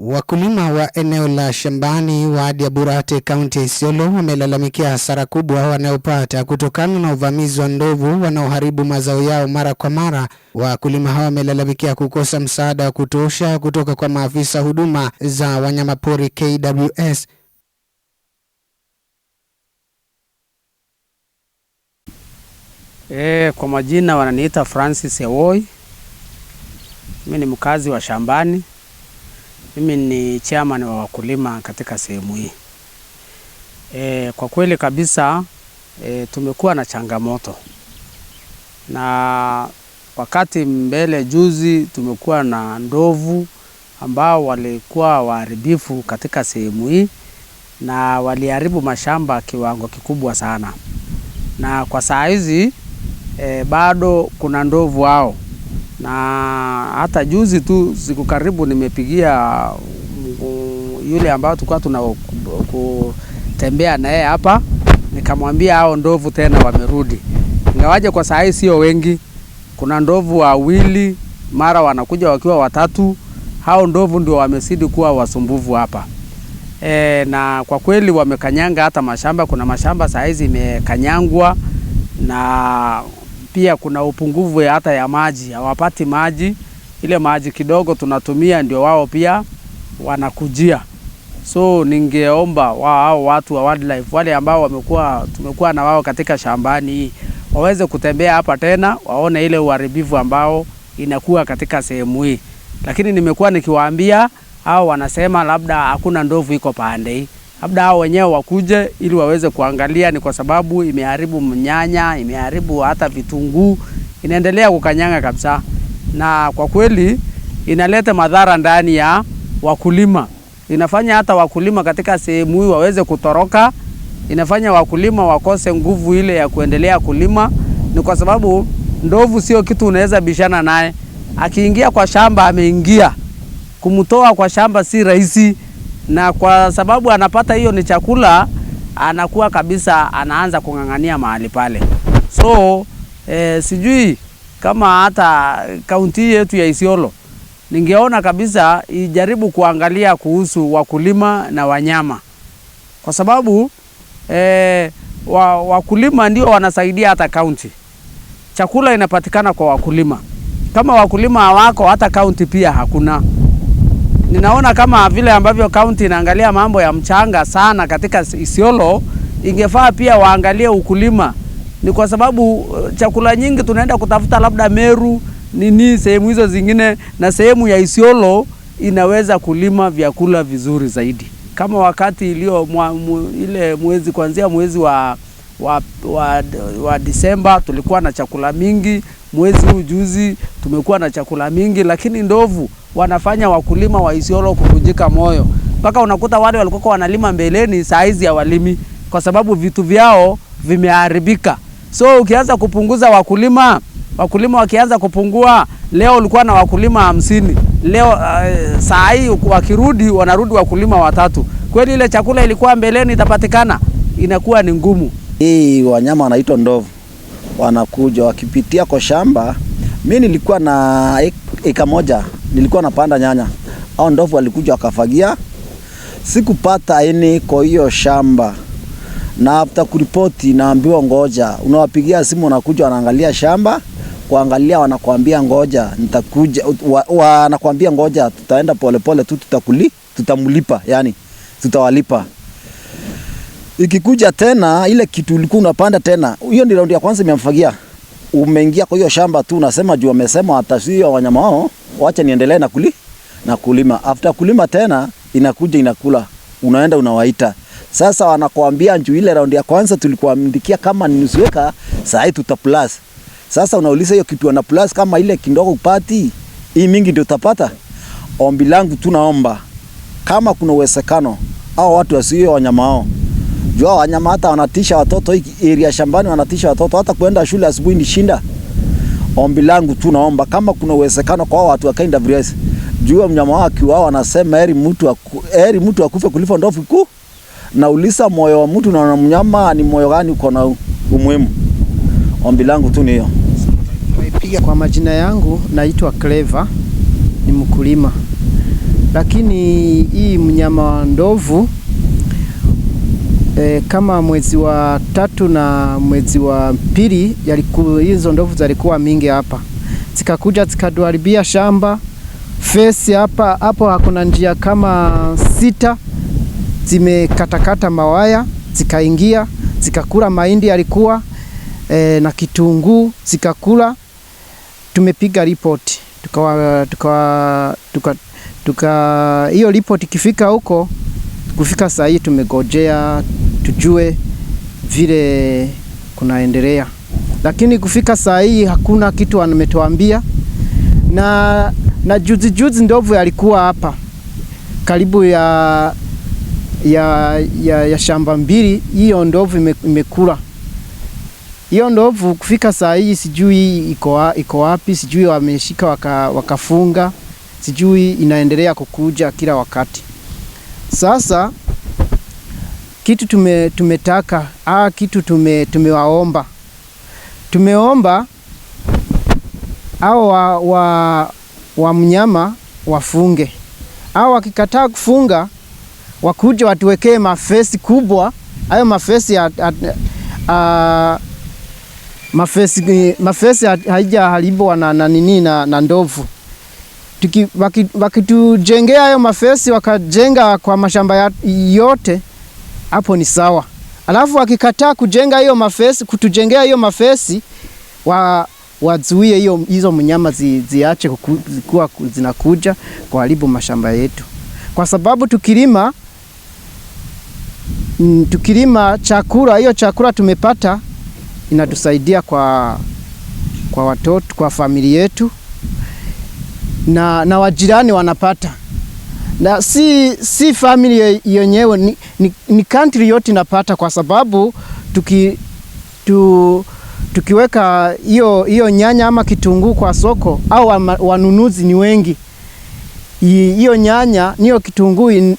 Wakulima wa eneo la shambani wa Burate, kaunti ya Isiolo wamelalamikia hasara kubwa wanayopata kutokana na uvamizi wa ndovu wanaoharibu mazao yao mara kwa mara. Wakulima hawa wamelalamikia kukosa msaada wa kutosha kutoka kwa maafisa huduma za wanyamapori KWS. Kwa majina wananiita Francis Ewoi. Mimi ni mkazi wa shambani. Mimi ni chairman wa wakulima katika sehemu hii. Kwa kweli kabisa tumekuwa na changamoto. Na wakati mbele juzi tumekuwa na ndovu ambao walikuwa waharibifu katika sehemu hii na waliharibu mashamba kiwango kikubwa sana. Na kwa saa hizi bado kuna ndovu hao. Na hata juzi tu siku karibu nimepigia yule ambao tulikuwa tunatembea naye hapa, nikamwambia hao ndovu tena wamerudi. Ingawaje kwa saa hii sio wengi, kuna ndovu wawili, mara wanakuja wakiwa watatu. Hao ndovu ndio wamezidi kuwa wasumbufu hapa. Na kwa kweli wamekanyanga hata mashamba. Kuna mashamba saa hizi imekanyangwa, na pia kuna upungufu hata ya maji, hawapati maji. Ile maji kidogo tunatumia ndio wao pia wanakujia. So ningeomba wao watu wa wildlife wale ambao tumekuwa na wao katika shambani hii waweze kutembea hapa tena, waone ile uharibifu ambao inakuwa katika sehemu hii. Lakini nimekuwa nikiwaambia hao, wanasema labda hakuna ndovu iko pande hii. Labda hao wenyewe wakuje ili waweze kuangalia, ni kwa sababu imeharibu mnyanya, imeharibu hata vitunguu, inaendelea kukanyanga kabisa. Na kwa kweli inaleta madhara ndani ya wakulima. Inafanya hata wakulima katika sehemu hii waweze kutoroka, inafanya wakulima wakose nguvu ile ya kuendelea kulima. Ni kwa sababu ndovu sio kitu unaweza bishana naye. Akiingia kwa shamba ameingia. Kumtoa kwa shamba si rahisi. Na kwa sababu anapata hiyo ni chakula, anakuwa kabisa anaanza kung'ang'ania mahali pale. So sijui kama hata kaunti yetu ya Isiolo ningeona kabisa ijaribu kuangalia kuhusu wakulima na wanyama. Kwa sababu wakulima ndio wanasaidia hata kaunti. Chakula inapatikana kwa wakulima. Kama wakulima hawako, hata kaunti pia hakuna. Ninaona kama vile ambavyo kaunti inaangalia mambo ya mchanga sana katika Isiolo, ingefaa pia waangalie ukulima. Ni kwa sababu chakula nyingi tunaenda kutafuta labda Meru, sehemu hizo zingine, na sehemu ya Isiolo inaweza kulima vyakula vizuri zaidi. Kama wakati ile mwezi kuanzia mwezi wa Disemba tulikuwa na chakula mingi, mwezi huu juzi tumekuwa na chakula mingi, lakini ndovu wanafanya wakulima wa Isiolo kuvunjika moyo. Mpaka unakuta wale walikuwa wanalima mbeleni saa hizi hawalimi kwa sababu vitu vyao vimeharibika. So ukianza kupunguza wakulima wakianza kupungua, leo ulikuwa na wakulima 50, leo saa hii wakirudi wanarudi wakulima 3. Kweli ile chakula ilikuwa mbeleni itapatikana? Inakuwa ni ngumu. Hii wanyama wanaitwa ndovu wanakuja wakipitia kwa shamba. Mimi nilikuwa na eka moja, nilikuwa napanda nyanya. Hao ndovu walikuja wakafagia. Sikupata ini kwa hiyo shamba. Na after kuripoti naambiwa ngoja. Unawapigia simu wanakuja wanaangalia shamba, kuangalia wanakuambia ngoja, nitakuja. Wanakuambia ngoja, tutaenda pole tu, tutamlipa, yani tutawalipa. Ikikuja tena ile kitu ulikuwa unapanda tena, hiyo ndio raundi ya kwanza imemfagia. Umeingia kwa hiyo shamba tu unasema juu wamesema atasuia wanyama wao, waacha niendelee na kulima. After kulima tena inakuja inakula. Unaenda unawaita. Sasa wanakuambia juu ile raundi ya kwanza tulikuamdikia kama ni nusu eka, saa hii tuta plus. Sasa unauliza hiyo kitu wana plus kama ile kidogo upati, hii mingi ndio utapata. Ombi langu tunaomba kama kuna uwezekano hao watu wasiwe wanyama wao. Jua wanyama hata wanatisha watoto, hii area shambani wanatisha watoto, hata kuenda shule asubuhi ni shinda. Ombi langu tunaomba kama kuna uwezekano kwa watu wa KWS, jua mnyama wao akiwa wanasema heri mtu akufe kuliko ndovu ku. Na ulisa moyo wa mtu na mnyama ni moyo gani uko na umuhimu. Ombi langu tu ni hiyo. Kwa majina yangu naitwa Clever, ni mkulima. lakini hii mnyama wa ndovu kama mwezi wa 3 na mwezi wa 2 hizo ndovu zilikuwa mingi hapa, zikakuja zikaduharibia shamba fesi hapa. Hapo hakuna njia kama 6 zimekatakata mawaya, zikaingia zikakula mahindi yalikuwa na kitunguu zikakula. Tumepiga report hiyo report ikifika huko, kufika saa hii tumegojea tujue vile kunaendelea, lakini kufika saa hii hakuna kitu wametuambia. Na juzi ndovu yalikuwa hapa karibu ya shamba 2, hiyo ndovu imekula. Hiyo ndovu kufika saa hii sijui iko wapi, sijui wameshika wakafunga, sijui inaendelea kukuja kila wakati. Sasa kitu tumetaka kitu tumeomba au wa mnyama wafunge, au wakikataa kufunga wakuje watuwekee mafesi kubwa. Hayo mafesi mafesi haijaharibiwa na ndovu. Wakitujengea hayo mafesi, wakajenga kwa mashamba yote, hapo ni sawa. Alafu wakikataa kujenga hiyo mafesi, kutujengea hiyo mafesi, wazuie hizo mnyama ziache kuwa zinakuja kuharibu mashamba yetu, kwa sababu tukilima chakula, hiyo chakula tumepata inatusaidia kwa watoto, kwa familia yetu, na wajirani wanapata, na si familia yenyewe, ni country yote inapata, kwa sababu tukiweka hiyo nyanya ama kitunguu kwa soko, au wanunuzi ni wengi, hiyo nyanya niyo kitunguu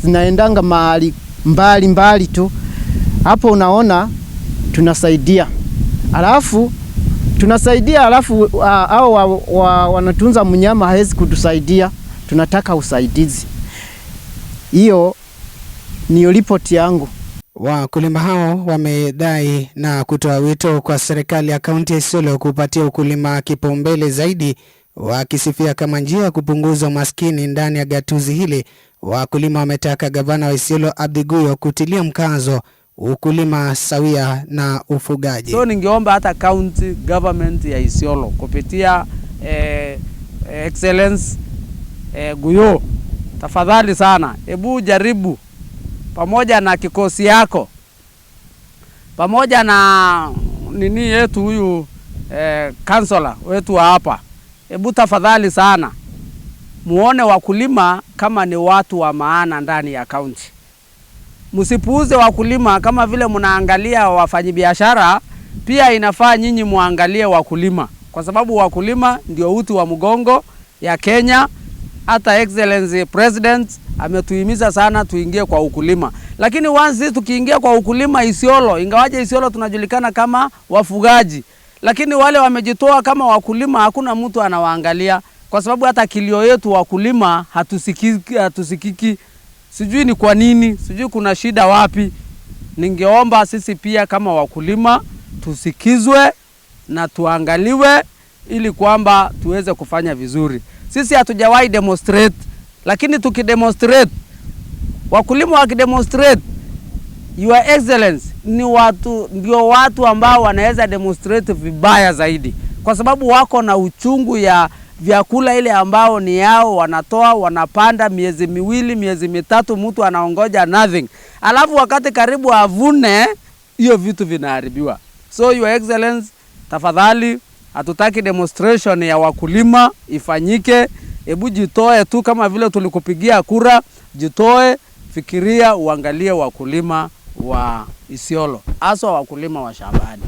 zinaendanga mahali mbali tu. Hapo unaona tunasaidia, alafu wanatunza mnyama hawezi kutusaidia, tunataka usaidizi. Hiyo ni ripoti yangu. Wakulima hao wamedai na kutoa wito kwa serikali ya kaunti ya Isiolo kupatia ukulima kipaumbele zaidi, wakisifia kama njia ya kupunguza umaskini ndani ya gatuzi hili. Wakulima wametaka gavana wa Isiolo Abdi Guyo kutilia mkazo ukulima sawia na ufugaji. So ningeomba hata county government ya Isiolo kupitia excellence Guyo, tafadhali sana, hebu jaribu pamoja na kikosi yako, pamoja na nini yetu huyu councilor wetu hapa, hebu tafadhali sana muone wakulima kama ni watu wa maana ndani ya county. Msipuuze wakulima kama vile mnaangalia wafanyabiashara, pia inafaa nyinyi muangalie wakulima, kwa sababu wakulima ndio uti wa mgongo ya Kenya. Hata Excellency President ametuhimiza sana tuingie kwa ukulima, lakini once tukiingia kwa ukulima Isiolo, ingawaje Isiolo tunajulikana kama wafugaji, lakini wale wamejitoa kama wakulima hakuna mtu anawaangalia, kwa sababu hata kilio yetu wakulima hatusikiki. Sijui ni kwa nini, sijui kuna shida wapi. Ningeomba sisi pia kama wakulima tusikizwe na tuangaliwe, ili kwamba tuweze kufanya vizuri. Sisi hatujawahi demonstrate, lakini tukidemonstrate, wakulima wakidemonstrate, Your Excellency, ndio watu ambao wanaweza demonstrate vibaya zaidi, kwa sababu wako na uchungu ya vyakula ile ambao ni yao, wanatoa, wanapanda miezi 2, miezi 3, mtu anaongoja nothing. Alafu wakati karibu avune, hiyo vitu vinaharibiwa. So Your Excellency, tafadhali, hatutaki demonstration ya wakulima ifanyike. Hebu jitoe tu kama vile tulikupigia kura, jitoe, fikiria, uangalie wakulima wa Isiolo, hasa wakulima wa shambani.